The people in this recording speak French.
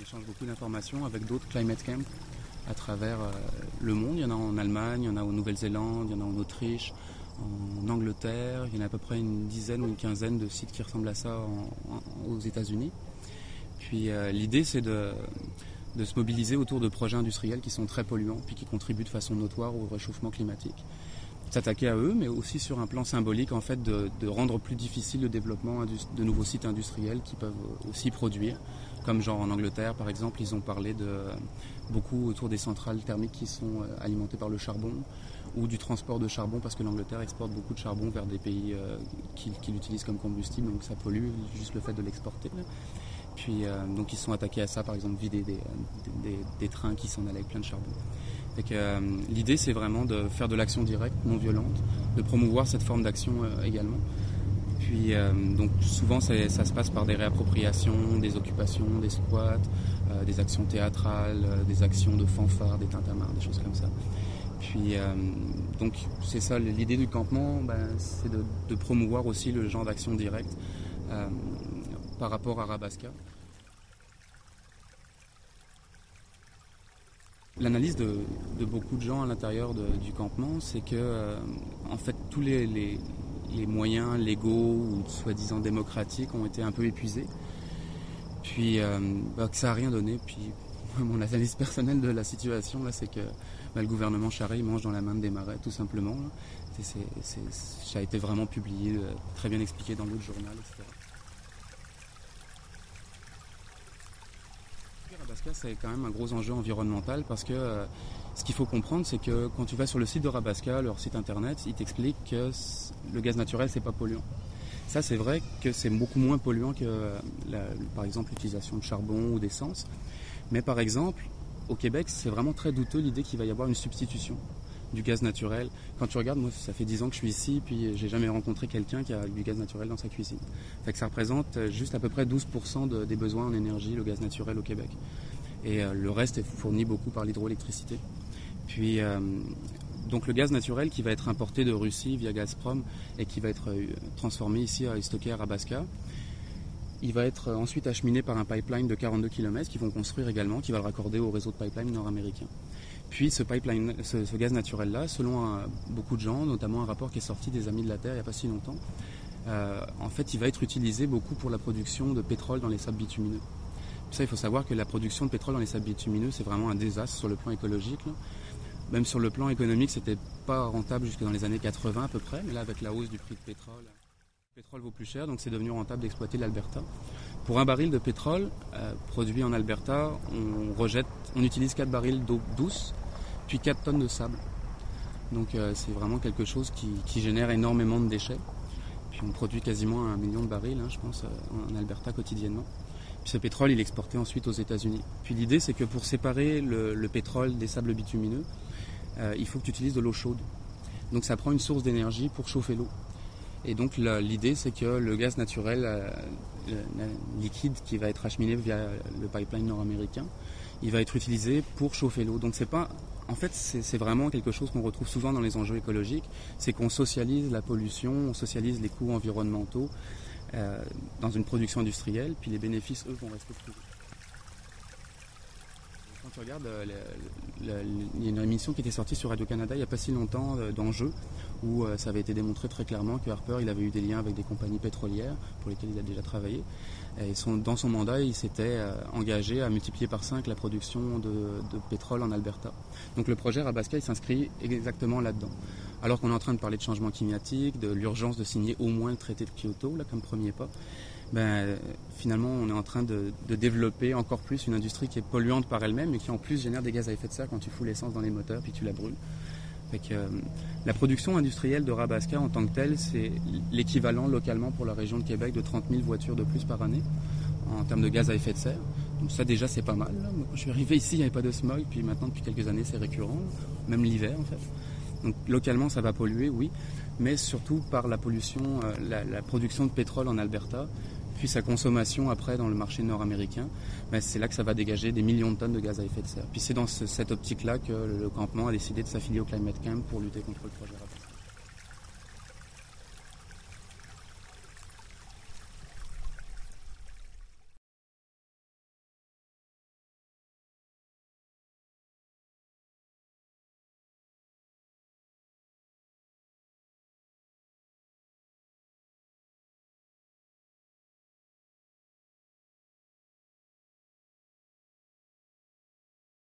échange beaucoup d'informations avec d'autres climate camps à travers le monde. Il y en a en Allemagne, il y en a en Nouvelle-Zélande, il y en a en Autriche, en Angleterre. Il y en a à peu près une dizaine ou une quinzaine de sites qui ressemblent à ça aux États-Unis. Puis l'idée, c'est de se mobiliser autour de projets industriels qui sont très polluants puis qui contribuent de façon notoire au réchauffement climatique. S'attaquer à eux, mais aussi sur un plan symbolique, en fait, de rendre plus difficile le développement de nouveaux sites industriels qui peuvent aussi produire. Comme genre en Angleterre, par exemple, ils ont parlé beaucoup autour des centrales thermiques qui sont alimentées par le charbon ou du transport de charbon, parce que l'Angleterre exporte beaucoup de charbon vers des pays qui l'utilisent comme combustible, donc ça pollue juste le fait de l'exporter. Puis donc ils sont attaqués à ça, par exemple, vider des trains qui s'en allaient avec plein de charbon. L'idée, c'est vraiment de faire de l'action directe, non violente, de promouvoir cette forme d'action également. Puis donc souvent ça se passe par des réappropriations, des occupations, des squats, des actions théâtrales, des actions de fanfare, des tintamars, des choses comme ça. Puis donc c'est ça, l'idée du campement, c'est de promouvoir aussi le genre d'action directe par rapport à Arabasca. L'analyse de beaucoup de gens à l'intérieur du campement, c'est que en fait tous les moyens légaux ou soi-disant démocratiques ont été un peu épuisés. Puis que ça n'a rien donné. Puis mon analyse personnelle de la situation, là, c'est que le gouvernement Charest mange dans la main des marais, tout simplement. Là. Ça a été vraiment publié, très bien expliqué dans l'autre journal, etc. Arabasca, c'est quand même un gros enjeu environnemental parce que ce qu'il faut comprendre, c'est que quand tu vas sur le site d'Arabasca, leur site internet, ils t'expliquent que le gaz naturel, c'est pas polluant. Ça, c'est vrai que c'est beaucoup moins polluant que, par exemple, l'utilisation de charbon ou d'essence. Mais par exemple, au Québec, c'est vraiment très douteux l'idée qu'il va y avoir une substitution du gaz naturel. Quand tu regardes, moi, ça fait 10 ans que je suis ici, puis j'ai jamais rencontré quelqu'un qui a du gaz naturel dans sa cuisine. Fait que ça représente juste à peu près 12% des besoins en énergie, le gaz naturel au Québec. Et le reste est fourni beaucoup par l'hydroélectricité. Puis, donc le gaz naturel qui va être importé de Russie via Gazprom et qui va être transformé ici et stocké à Arabasca, il va être ensuite acheminé par un pipeline de 42 km qu'ils vont construire également, qui va le raccorder au réseau de pipeline nord-américain. Puis ce gaz naturel-là, selon beaucoup de gens, notamment un rapport qui est sorti des Amis de la Terre il n'y a pas si longtemps, en fait il va être utilisé beaucoup pour la production de pétrole dans les sables bitumineux. Puis ça, il faut savoir que la production de pétrole dans les sables bitumineux, c'est vraiment un désastre sur le plan écologique. Là. Même sur le plan économique, c'était pas rentable jusque dans les années 80 à peu près, mais là avec la hausse du prix de pétrole, le pétrole vaut plus cher, donc c'est devenu rentable d'exploiter l'Alberta. Pour un baril de pétrole produit en Alberta, on utilise 4 barils d'eau douce, puis 4 tonnes de sable. Donc c'est vraiment quelque chose qui génère énormément de déchets. Puis on produit quasiment 1 million de barils, je pense, en Alberta quotidiennement. Puis ce pétrole, il est exporté ensuite aux États-Unis. Puis l'idée, c'est que pour séparer le pétrole des sables bitumineux, il faut que tu utilises de l'eau chaude. Donc ça prend une source d'énergie pour chauffer l'eau. Et donc l'idée, c'est que le gaz naturel liquide qui va être acheminé via le pipeline nord-américain, il va être utilisé pour chauffer l'eau. Donc c'est vraiment quelque chose qu'on retrouve souvent dans les enjeux écologiques, c'est qu'on socialise la pollution, on socialise les coûts environnementaux dans une production industrielle, puis les bénéfices, eux, vont rester privés. Quand tu regardes, il y a une émission qui était sortie sur Radio-Canada il n'y a pas si longtemps d'Enjeux, où ça avait été démontré très clairement que Harper il avait eu des liens avec des compagnies pétrolières pour lesquelles il a déjà travaillé. Et dans son mandat, il s'était engagé à multiplier par 5 la production de pétrole en Alberta. Donc le projet Arabasca, il s'inscrit exactement là-dedans. Alors qu'on est en train de parler de changement climatique, de l'urgence de signer au moins le traité de Kyoto, là, comme premier pas, finalement on est en train de développer encore plus une industrie qui est polluante par elle-même et qui en plus génère des gaz à effet de serre quand tu fous l'essence dans les moteurs puis tu la brûles. La production industrielle de Arabasca en tant que telle, c'est l'équivalent localement pour la région de Québec de 30 000 voitures de plus par année en termes de gaz à effet de serre. Donc ça déjà c'est pas mal. Là. Moi, quand je suis arrivé ici, il n'y avait pas de smog, puis maintenant depuis quelques années c'est récurrent, même l'hiver en fait. Donc localement ça va polluer, oui, mais surtout par la pollution, la production de pétrole en Alberta, puis sa consommation après dans le marché nord-américain, c'est là que ça va dégager des millions de tonnes de gaz à effet de serre. Puis c'est dans cette optique-là que le campement a décidé de s'affilier au Climate Camp pour lutter contre le projet Arabasca.